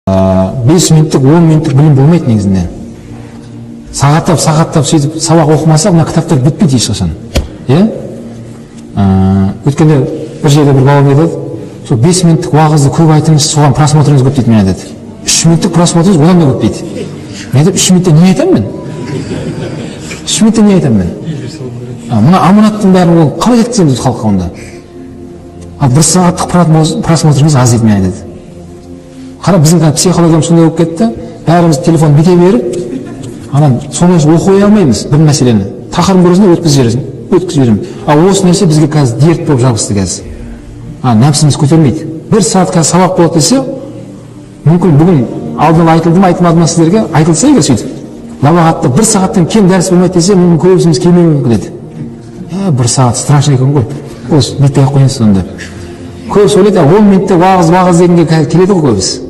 5 минуттық 10 минуттық білім болмайды негізінде. Сағаттап сөйтіп сабақ оқымаса мына кітаптар бітпейді ешқашан. Өйткені бір жерде бір бауыр айтады, сол 5 минуттық уағызды көп айтыңыз, соған просмотрыңыз көп дейді. Мен айтады, 3 минуттық просмотрыңыз одан да көп дейді. Мен айтам, 3 минутта не айтамын мен? 3 минутта не айтамын мен? Мына аманаттың бәрін ол қалай жеткіземіз біз халыққа онда? Ал 1 сағаттық просмотрыңыз аз дейді. Мен айтады. Қара, біздің психологиямыз сондай болып кетті, бәріміз телефон бите беріп, сондай оқи алмаймыз бір мәселені. Тақырыбын көресің, өткізіп жіберемін. Ал осы нәрсе бізге қазір дерт болып жабысты қазір. Нәпсіміз көтермейді. 1 сағат қазір сабақ болады десе, мүмкін бүгін алдын ала айтылды ма, айтылмады ма сіздерге, айтылса егер сөйтіп. Лабағатта 1 сағаттан кем дәріс болмайды десе, мүмкін көбісіміз келмеуі мүмкін еді. 1 сағат страшно екен ғой. Осы бітпей ақ қойыңыз сонда. Көбісі ойлайды, 10 минутта уағыз дегенге келеді ғой көбісі.